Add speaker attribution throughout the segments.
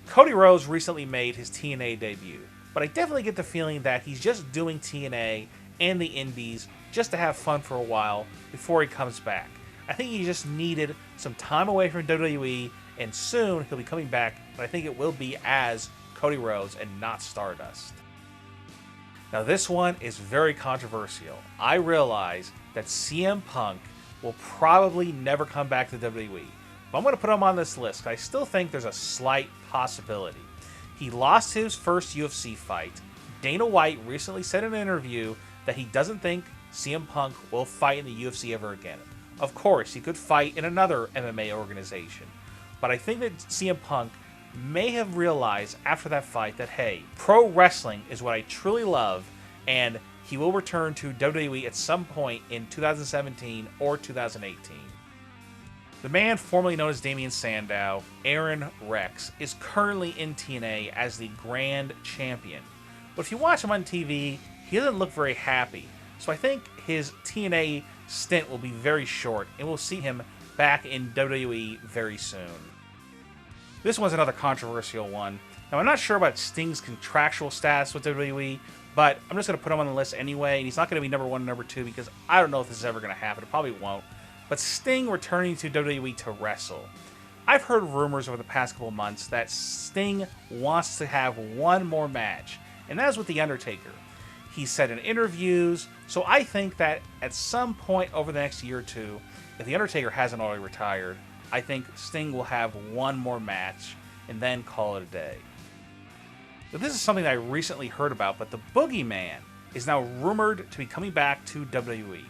Speaker 1: Cody Rhodes recently made his TNA debut, but I definitely get the feeling that he's just doing TNA and the Indies just to have fun for a while before he comes back. I think he just needed some time away from WWE, and soon he'll be coming back, but I think it will be as Cody Rhodes and not Stardust. Now this one is very controversial. I realize that CM Punk will probably never come back to WWE, but I'm going to put him on this list. I still think there's a slight possibility. He lost his first UFC fight. Dana White recently said in an interview that he doesn't think CM Punk will fight in the UFC ever again. Of course, he could fight in another MMA organization, but I think that CM Punk may have realized after that fight that, hey, pro wrestling is what I truly love, and he will return to WWE at some point in 2017 or 2018. The man formerly known as Damien Sandow, Aaron Rex, is currently in TNA as the Grand Champion. But if you watch him on TV, he doesn't look very happy. So I think his TNA stint will be very short, and we'll see him back in WWE very soon. This one's another controversial one. Now, I'm not sure about Sting's contractual status with WWE, but I'm just going to put him on the list anyway, and he's not going to be number 1 and number 2 because I don't know if this is ever going to happen. It probably won't. But Sting returning to WWE to wrestle. I've heard rumors over the past couple months that Sting wants to have one more match, and that is with The Undertaker. He's said in interviews, so I think that at some point over the next year or two, if The Undertaker hasn't already retired, I think Sting will have one more match and then call it a day. Now, this is something that I recently heard about, but the Boogeyman is now rumored to be coming back to WWE.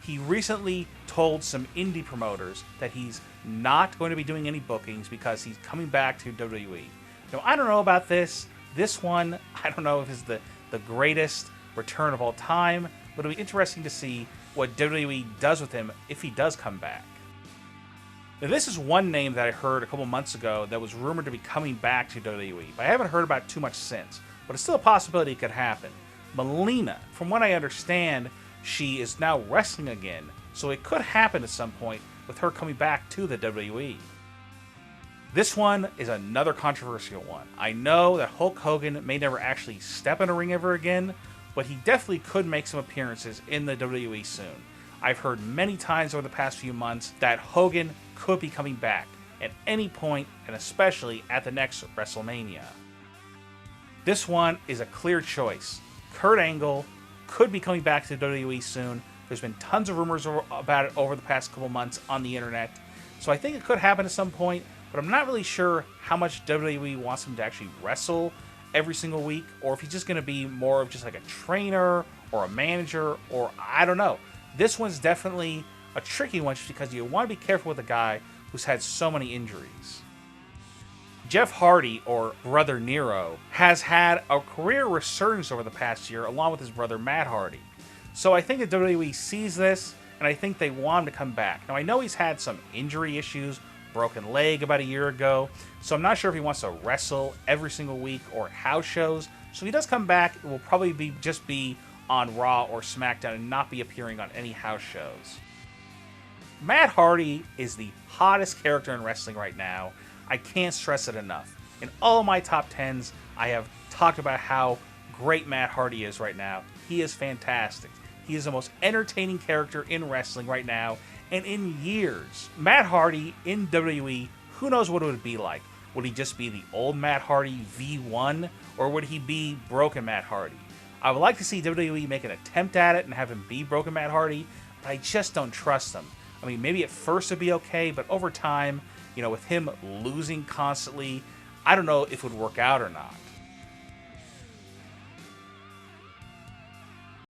Speaker 1: He recently told some indie promoters that he's not going to be doing any bookings because he's coming back to WWE. Now, I don't know about this. This one, I don't know if it's the greatest return of all time, but it'll be interesting to see what WWE does with him if he does come back. Now, this is one name that I heard a couple months ago that was rumored to be coming back to WWE, but I haven't heard about it too much since. But it's still a possibility it could happen. Melina, from what I understand, she is now wrestling again, so it could happen at some point with her coming back to the WWE. This one is another controversial one. I know that Hulk Hogan may never actually step in a ring ever again, but he definitely could make some appearances in the WWE soon. I've heard many times over the past few months that Hogan could be coming back at any point, and especially at the next WrestleMania. This one is a clear choice. Kurt Angle could be coming back to WWE soon. There's been tons of rumors about it over the past couple months on the internet, so I think it could happen at some point, but I'm not really sure how much WWE wants him to actually wrestle every single week, or if he's just going to be more of just like a trainer or a manager, or I don't know. This one's definitely a tricky one just because you want to be careful with a guy who's had so many injuries. Jeff Hardy, or Brother Nero, has had a career resurgence over the past year along with his brother Matt Hardy. So I think that WWE sees this, and I think they want him to come back. Now, I know he's had some injury issues, broken leg about a year ago, so I'm not sure if he wants to wrestle every single week or house shows. So if he does come back, it will probably just be on Raw or SmackDown and not be appearing on any house shows. Matt Hardy is the hottest character in wrestling right now. I can't stress it enough. In all of my top 10s, I have talked about how great Matt Hardy is right now. He is fantastic. He is the most entertaining character in wrestling right now, and in years. Matt Hardy in WWE, who knows what it would be like? Would he just be the old Matt Hardy V1, or would he be Broken Matt Hardy? I would like to see WWE make an attempt at it and have him be Broken Matt Hardy, but I just don't trust him. I mean, maybe at first it'd be okay, but over time, with him losing constantly, I don't know if it would work out or not.